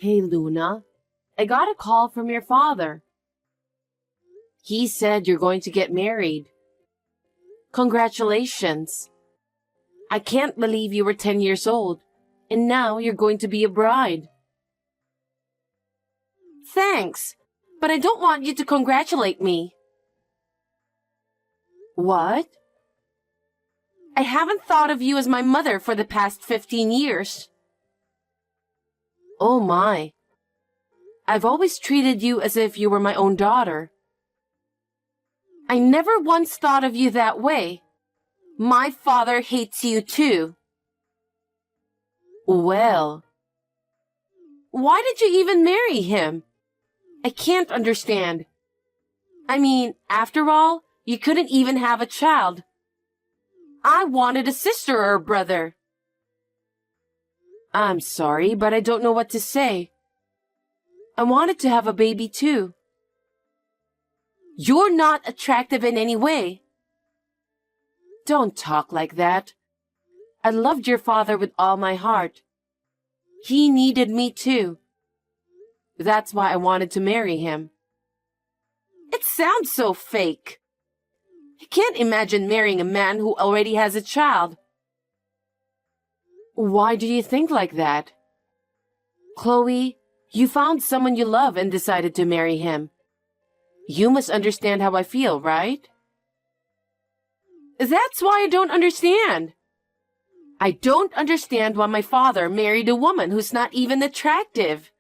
Hey, Luna, I got a call from your father. He said you're going to get married. Congratulations. I can't believe you were 10 years old, and now you're going to be a bride. Thanks, but I don't want you to congratulate me. What? I haven't thought of you as my mother for the past 15 years. Oh my. I've always treated you as if you were my own daughter. I never once thought of you that way. My father hates you too. Well, why did you even marry him? I can't understand. I mean, after all, you couldn't even have a child. I wanted a sister or a brother. I'm sorry, but I don't know what to say. I wanted to have a baby too. You're not attractive in any way. Don't talk like that. I loved your father with all my heart. He needed me too. That's why I wanted to marry him. It sounds so fake. I can't imagine marrying a man who already has a child. Why do you think like that? Chloe, you found someone you love and decided to marry him. You must understand how I feel, right? That's why I don't understand. I don't understand why my father married a woman who's not even attractive.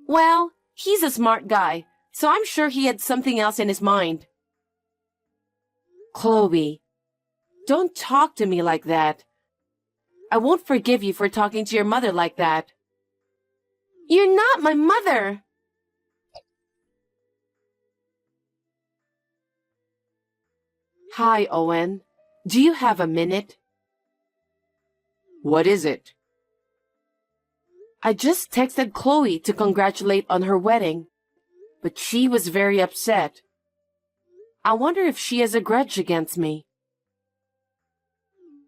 Well, he's a smart guy, so I'm sure he had something else in his mind. Chloe, don't talk to me like that. I won't forgive you for talking to your mother like that. You're not my mother. Hi, Owen. Do you have a minute? What is it? I just texted Chloe to congratulate on her wedding, but she was very upset. I wonder if she has a grudge against me.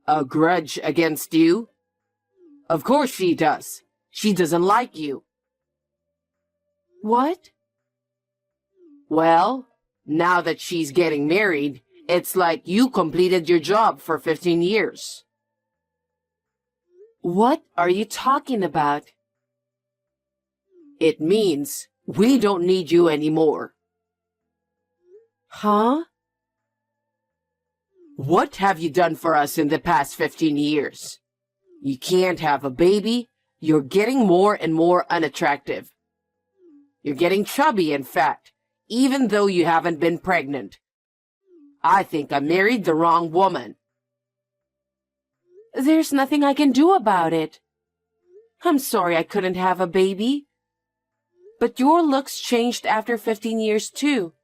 A grudge against you? Of course she does. She doesn't like you. What? Well, now that she's getting married, it's like you completed your job for 15 years. What are you talking about? It means we don't need you anymore. Huh? What have you done for us in the past 15 years? You can't have a baby. You're getting more and more unattractive. You're getting chubby and fat, even though you haven't been pregnant. I think I married the wrong woman. There's nothing I can do about it. I'm sorry I couldn't have a baby. But your looks changed after 15 years too.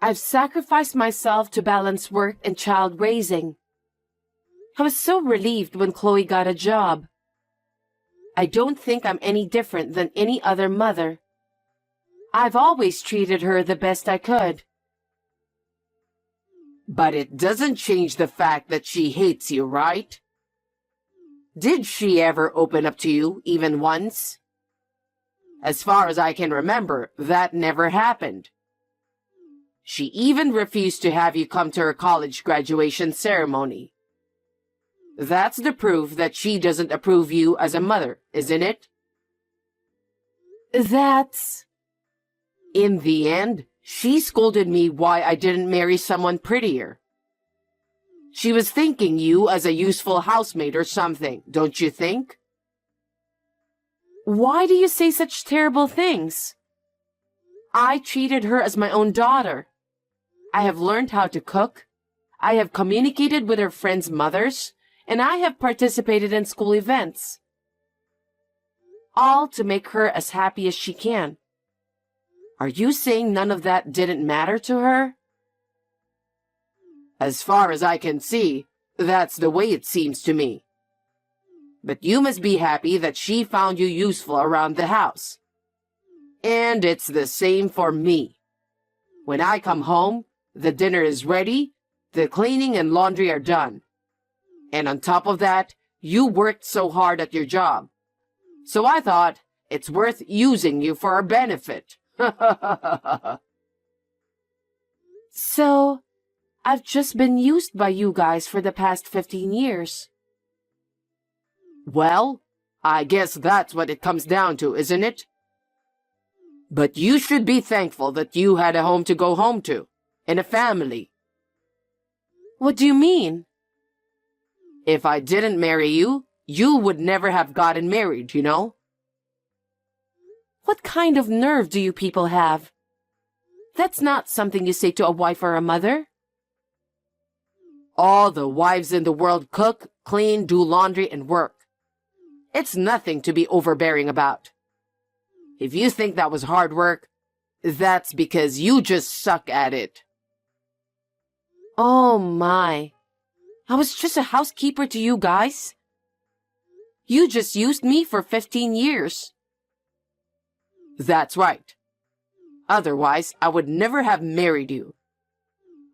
I've sacrificed myself to balance work and child raising. I was so relieved when Chloe got a job. I don't think I'm any different than any other mother. I've always treated her the best I could. But it doesn't change the fact that she hates you, right? Did she ever open up to you, even once? As far as I can remember, that never happened. She even refused to have you come to her college graduation ceremony. That's the proof that she doesn't approve you as a mother, isn't it? That's... In the end, she scolded me why I didn't marry someone prettier. She was thinking you as a useful housemaid or something, don't you think? Why do you say such terrible things? I treated her as my own daughter. I have learned how to cook. I have communicated with her friends' mothers, and I have participated in school events. All to make her as happy as she can. Are you saying none of that didn't matter to her? As far as I can see, that's the way it seems to me. But you must be happy that she found you useful around the house. And it's the same for me. When I come home, the dinner is ready, the cleaning and laundry are done. And on top of that, you worked so hard at your job. So I thought It's worth using you for our benefit. So, I've just been used by you guys for the past 15 years. Well, I guess that's what it comes down to, isn't it? But you should be thankful that you had a home to go home to, and a family. What do you mean? If I didn't marry you, you would never have gotten married, you know? What kind of nerve do you people have? That's not something you say to a wife or a mother. All the wives in the world cook, clean, do laundry, and work. It's nothing to be overbearing about. If you think that was hard work, that's because you just suck at it. Oh my. I was just a housekeeper to you guys. You just used me for 15 years. That's right. Otherwise, I would never have married you.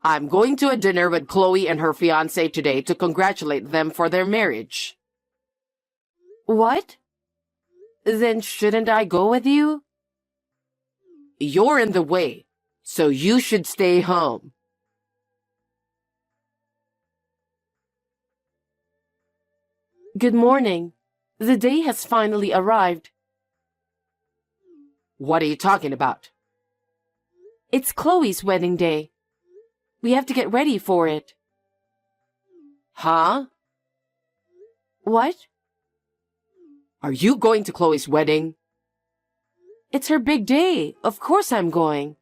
I'm going to a dinner with Chloe and her fiancé today to congratulate them for their marriage. What? Then shouldn't I go with you? You're in the way, so you should stay home. Good morning. The day has finally arrived. What are you talking about? It's Chloe's wedding day. We have to get ready for it. Huh? What? Are you going to Chloe's wedding? It's her big day. Of course I'm going.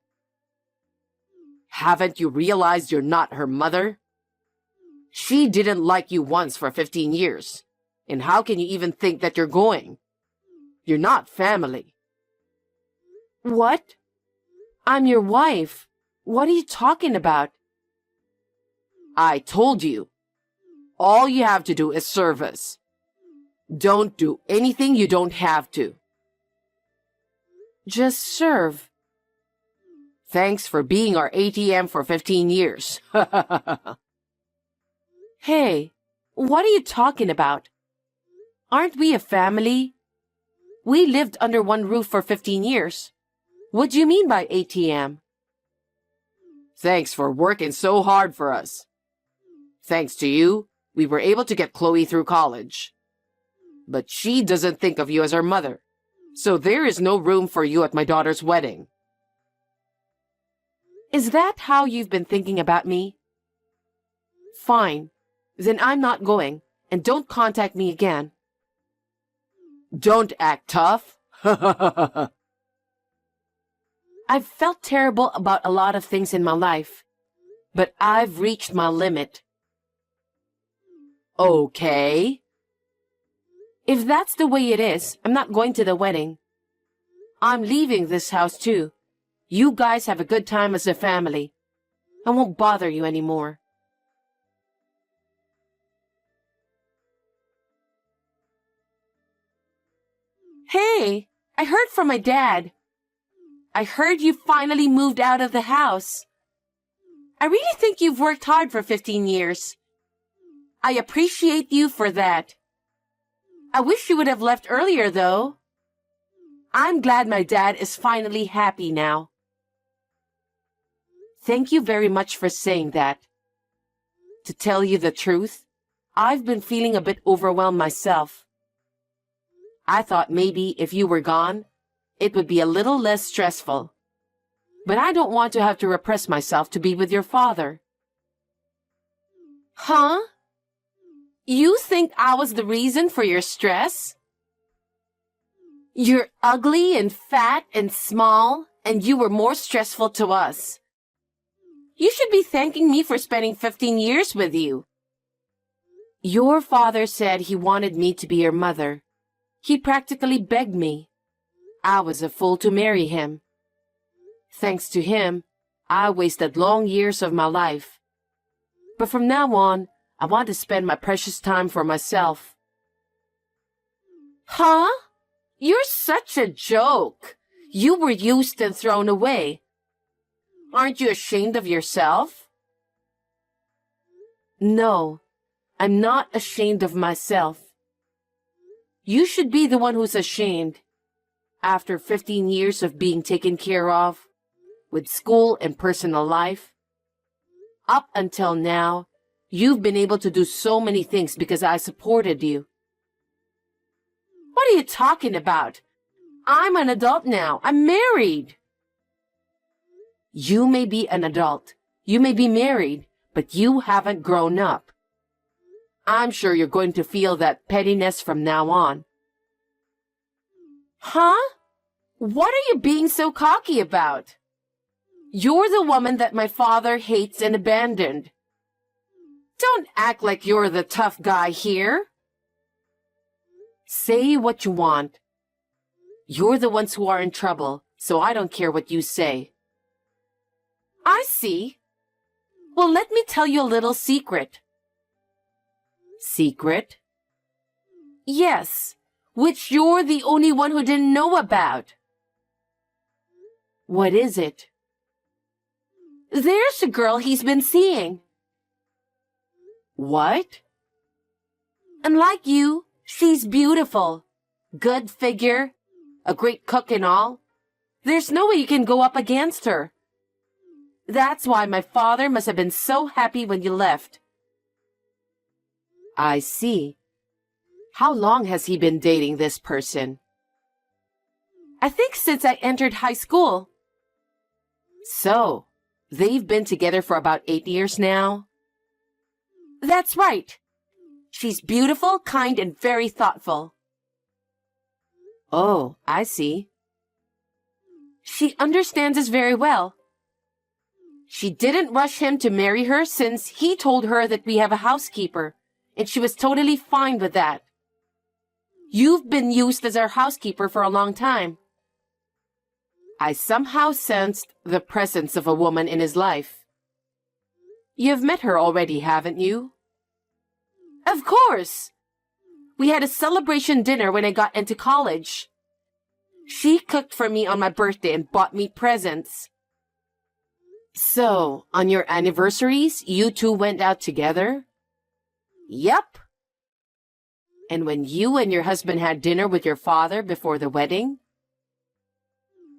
Haven't you realized you're not her mother? She didn't like you once for 15 years. And how can you even think that you're going? You're not family. What? I'm your wife. What are you talking about? I told you. All you have to do is serve us. Don't do anything you don't have to. Just serve. Thanks for being our ATM for 15 years. Hey, what are you talking about? Aren't we a family? We lived under one roof for 15 years. What do you mean by ATM? Thanks for working so hard for us. Thanks to you, we were able to get Chloe through college. But she doesn't think of you as her mother, so there is no room for you at my daughter's wedding. Is that how you've been thinking about me? Fine. Then I'm not going, and don't contact me again. Don't act tough. I've felt terrible about a lot of things in my life, but I've reached my limit. Okay. If that's the way it is, I'm not going to the wedding. I'm leaving this house too. You guys have a good time as a family. I won't bother you anymore. Hey, I heard from my dad. I heard you finally moved out of the house. I really think you've worked hard for 15 years. I appreciate you for that. I wish you would have left earlier, though. I'm glad my dad is finally happy now. Thank you very much for saying that. To tell you the truth, I've been feeling a bit overwhelmed myself. I thought maybe if you were gone, it would be a little less stressful. But I don't want to have to repress myself to be with your father. Huh? You think I was the reason for your stress? You're ugly and fat and small, and you were more stressful to us. You should be thanking me for spending 15 years with you. Your father said he wanted me to be your mother. He practically begged me. I was a fool to marry him. Thanks to him, I wasted long years of my life. But from now on, I want to spend my precious time for myself. Huh? You're such a joke. You were used and thrown away. Aren't you ashamed of yourself? No, I'm not ashamed of myself. You should be the one who's ashamed. after 15 years of being taken care of, with school and personal life. Up until now, you've been able to do so many things because I supported you. What are you talking about? I'm an adult now. I'm married. You may be an adult. You may be married, but you haven't grown up. I'm sure you're going to feel that pettiness from now on. Huh? What are you being so cocky about? You're the woman that my father hates and abandoned. Don't act like you're the tough guy here. Say what you want. You're the ones who are in trouble, so I don't care what you say. I see. Well, let me tell you a little secret. Secret? Yes, which you're the only one who didn't know about. What is it? There's a girl he's been seeing. What? Unlike you, she's beautiful, good figure, a great cook and all. There's no way you can go up against her. That's why my father must have been so happy when you left. I see. How long has he been dating this person? I think since I entered high school. So, they've been together for about 8 years now? That's right. She's beautiful, kind, and very thoughtful. Oh, I see. She understands us very well. She didn't rush him to marry her since he told her that we have a housekeeper, and she was totally fine with that. You've been used as our housekeeper for a long time. I somehow sensed the presence of a woman in his life. You've met her already, haven't you? Of course! We had a celebration dinner when I got into college. She cooked for me on my birthday and bought me presents. So, on your anniversaries, you two went out together? Yep. And when you and your husband had dinner with your father before the wedding?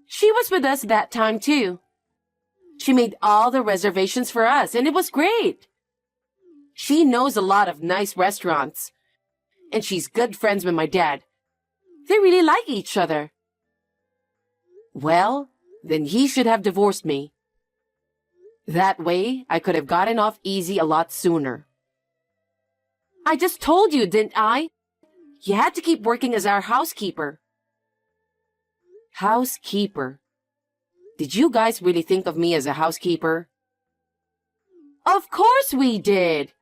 She was with us that time too. She made all the reservations for us, and it was great. She knows a lot of nice restaurants, and she's good friends with my dad. They really like each other. Well, then he should have divorced me. That way, I could have gotten off easy a lot sooner. I just told you, didn't I? You had to keep working as our housekeeper. Housekeeper? Did you guys really think of me as a housekeeper? Of course we did.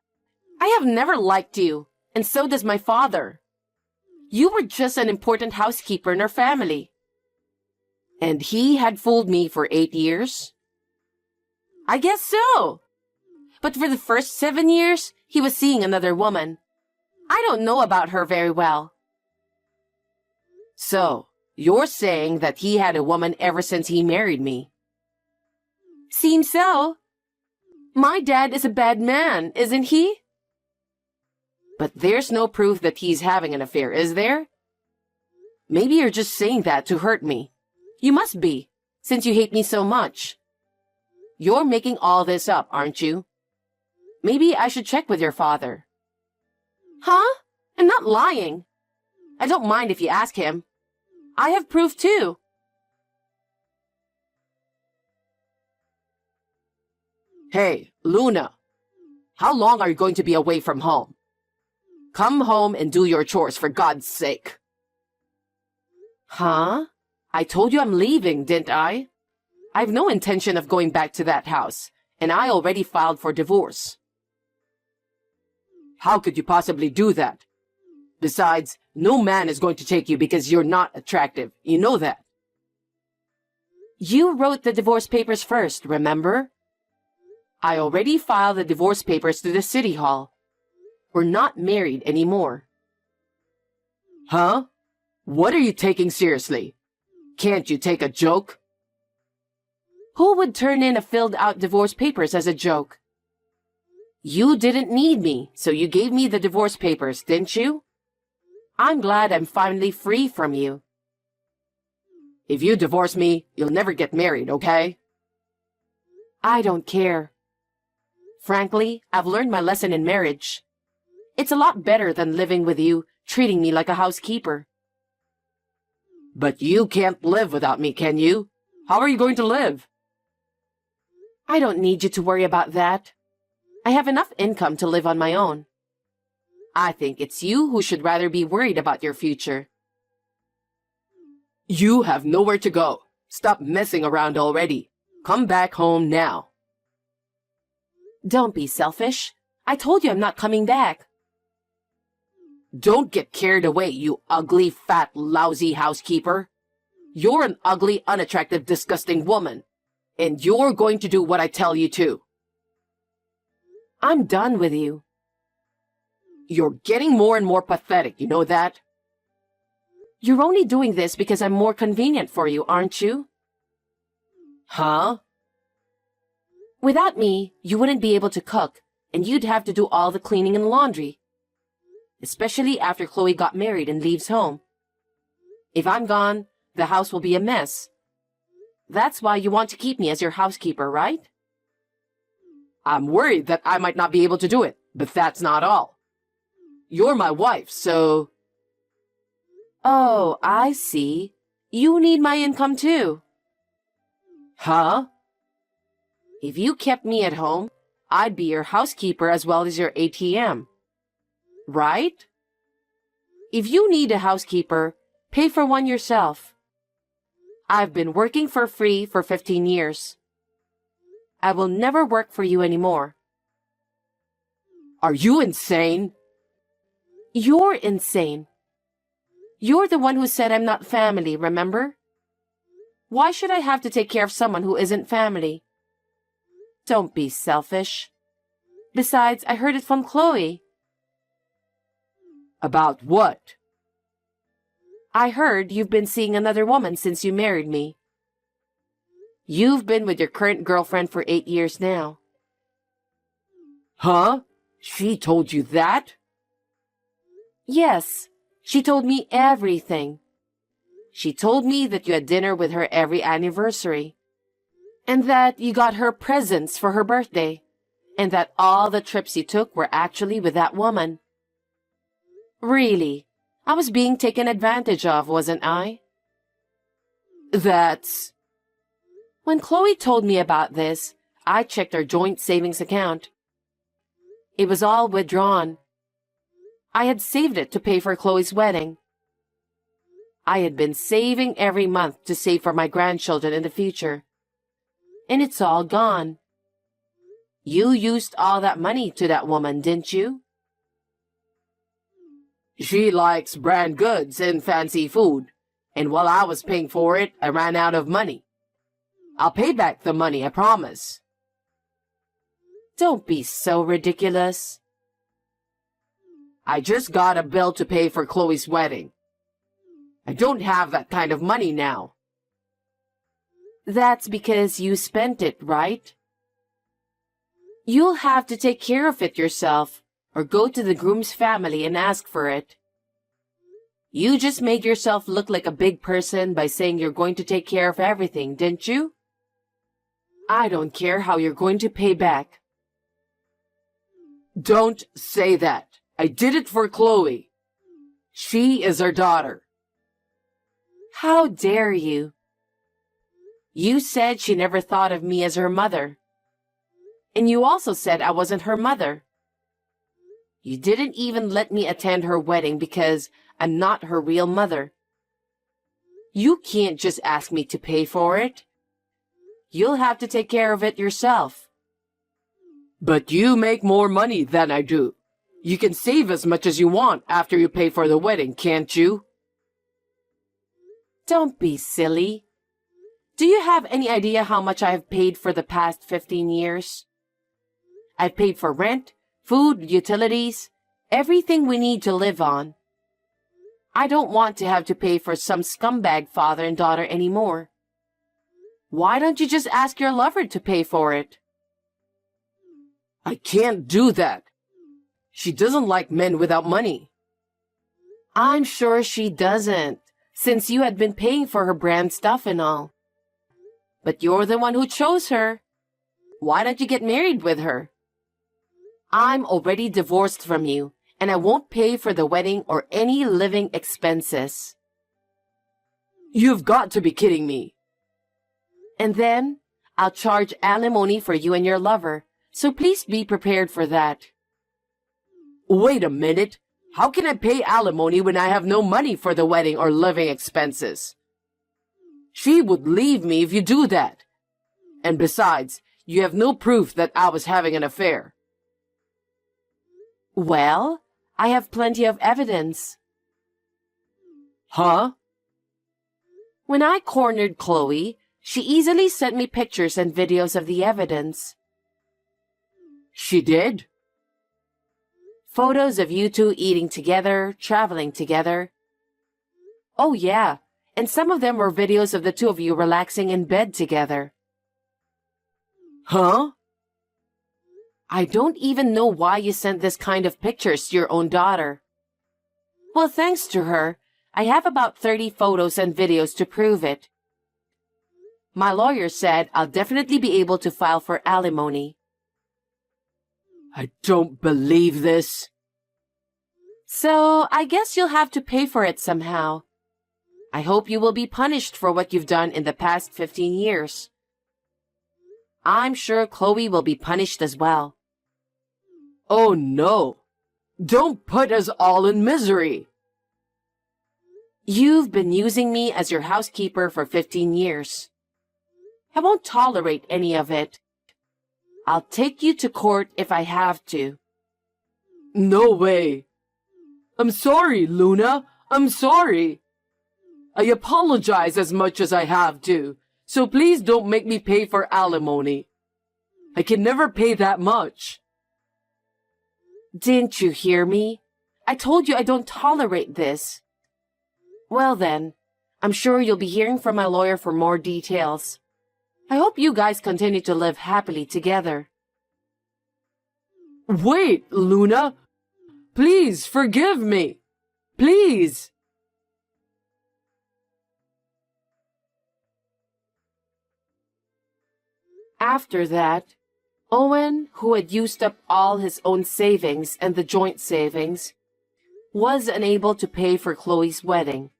I have never liked you, and so does my father. You were just an important housekeeper in our family. And he had fooled me for 8 years? I guess so. But for the first 7 years, he was seeing another woman. I don't know about her very well. So, you're saying that he had a woman ever since he married me? Seems so. My dad is a bad man, isn't he? But there's no proof that he's having an affair, is there? Maybe you're just saying that to hurt me. You must be, since you hate me so much. You're making all this up, aren't you? Maybe I should check with your father. Huh? I'm not lying. I don't mind if you ask him. I have proof too. Hey, Luna. How long are you going to be away from home? Come home and do your chores, for God's sake. Huh? I told you I'm leaving, didn't I? I've no intention of going back to that house, and I already filed for divorce. How could you possibly do that? Besides, no man is going to take you because you're not attractive. You know that. You wrote the divorce papers first, remember? I already filed the divorce papers to the city hall. We're not married anymore. Huh? What are you taking seriously? Can't you take a joke? Who would turn in a filled-out divorce papers as a joke? You didn't need me, so you gave me the divorce papers, didn't you? I'm glad I'm finally free from you. If you divorce me, you'll never get married, okay? I don't care. Frankly, I've learned my lesson in marriage. It's a lot better than living with you, treating me like a housekeeper. But you can't live without me, can you? How are you going to live? I don't need you to worry about that. I have enough income to live on my own. I think it's you who should rather be worried about your future. You have nowhere to go. Stop messing around already. Come back home now. Don't be selfish. I told you I'm not coming back. Don't get carried away, you ugly, fat, lousy housekeeper. You're an ugly, unattractive, disgusting woman. And you're going to do what I tell you to. I'm done with you. You're getting more and more pathetic, you know that? You're only doing this because I'm more convenient for you, aren't you? Huh? Without me, you wouldn't be able to cook, and you'd have to do all the cleaning and laundry. Especially after Chloe got married and leaves home. If I'm gone, the house will be a mess. That's why you want to keep me as your housekeeper, right? I'm worried that I might not be able to do it, but that's not all. You're my wife, so... Oh, I see. You need my income too. Huh? If you kept me at home, I'd be your housekeeper as well as your ATM. Right? If you need a housekeeper, pay for one yourself. I've been working for free for 15 years. I will never work for you anymore. Are you insane? You're insane. You're the one who said I'm not family, remember? Why should I have to take care of someone who isn't family? Don't be selfish. Besides, I heard it from Chloe. About what? I heard you've been seeing another woman since you married me. You've been with your current girlfriend for 8 years now. Huh? She told you that? Yes, she told me everything. She told me that you had dinner with her every anniversary, and that you got her presents for her birthday, and that all the trips you took were actually with that woman. Really, I was being taken advantage of, wasn't I? That's... When Chloe told me about this, I checked our joint savings account. It was all withdrawn. I had saved it to pay for Chloe's wedding. I had been saving every month to save for my grandchildren in the future. And it's all gone. You used all that money to that woman, didn't you? She likes brand goods and fancy food, and while I was paying for it, I ran out of money. I'll pay back the money, I promise. Don't be so ridiculous. I just got a bill to pay for Chloe's wedding. I don't have that kind of money now. That's because you spent it, right? You'll have to take care of it yourself, or go to the groom's family and ask for it. You just made yourself look like a big person by saying you're going to take care of everything, didn't you? I don't care how you're going to pay back. Don't say that. I did it for Chloe. She is our daughter. How dare you? You said she never thought of me as her mother. And you also said I wasn't her mother. You didn't even let me attend her wedding because I'm not her real mother. You can't just ask me to pay for it. You'll have to take care of it yourself. But you make more money than I do. You can save as much as you want after you pay for the wedding, can't you? Don't be silly. Do you have any idea how much I have paid for the past 15 years? I've paid for rent, food, utilities, everything we need to live on. I don't want to have to pay for some scumbag father and daughter anymore. Why don't you just ask your lover to pay for it? I can't do that. She doesn't like men without money. I'm sure she doesn't. since you had been paying for her brand stuff and all. But you're the one who chose her. Why don't you get married with her? I'm already divorced from you, and I won't pay for the wedding or any living expenses. You've got to be kidding me. And then, I'll charge alimony for you and your lover, so please be prepared for that. Wait a minute. How can I pay alimony when I have no money for the wedding or living expenses? She would leave me if you do that. And besides, you have no proof that I was having an affair. Well, I have plenty of evidence. Huh? When I cornered Chloe, she easily sent me pictures and videos of the evidence. She did? Photos of you two eating together, traveling together. Oh yeah, and some of them were videos of the two of you relaxing in bed together. Huh? I don't even know why you sent this kind of pictures to your own daughter. Well, thanks to her, I have about 30 photos and videos to prove it. My lawyer said I'll definitely be able to file for alimony. I don't believe this. So, I guess you'll have to pay for it somehow. I hope you will be punished for what you've done in the past 15 years. I'm sure Chloe will be punished as well. Oh no! Don't put us all in misery! You've been using me as your housekeeper for 15 years. I won't tolerate any of it. I'll take you to court if I have to. No way! I'm sorry, Luna. I'm sorry. I apologize as much as I have to, so please don't make me pay for alimony. I can never pay that much. Didn't you hear me? I told you I don't tolerate this. Well then, I'm sure you'll be hearing from my lawyer for more details. I hope you guys continue to live happily together. Wait, Luna. Please forgive me. Please. After that, Owen, who had used up all his own savings and the joint savings, was unable to pay for Chloe's wedding,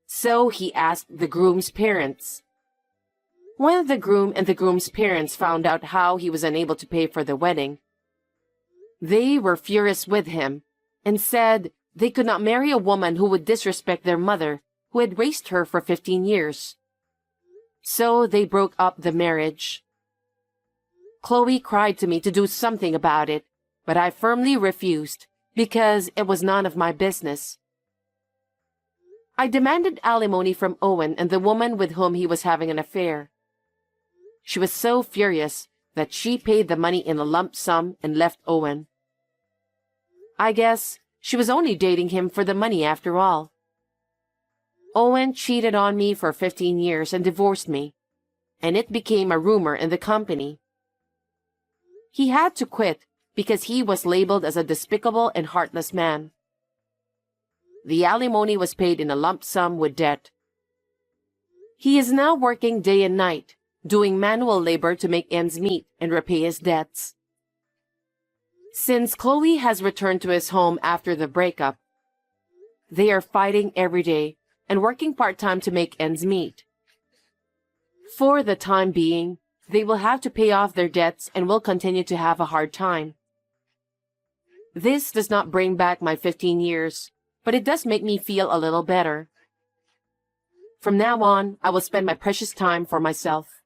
so he asked the groom's parents. When the groom and the groom's parents found out how he was unable to pay for the wedding, they were furious with him and said they could not marry a woman who would disrespect their mother, who had raised her for 15 years. So they broke up the marriage. Chloe cried to me to do something about it, but I firmly refused because it was none of my business. I demanded alimony from Owen and the woman with whom he was having an affair. She was so furious that she paid the money in a lump sum and left Owen. I guess she was only dating him for the money after all. Owen cheated on me for 15 years and divorced me, and it became a rumor in the company. He had to quit because he was labeled as a despicable and heartless man. The alimony was paid in a lump sum with debt. He is now working day and night, doing manual labor to make ends meet and repay his debts. Since Chloe has returned to his home after the breakup, they are fighting every day and working part-time to make ends meet. For the time being, they will have to pay off their debts and will continue to have a hard time. This does not bring back my 15 years, but it does make me feel a little better. From now on, I will spend my precious time for myself.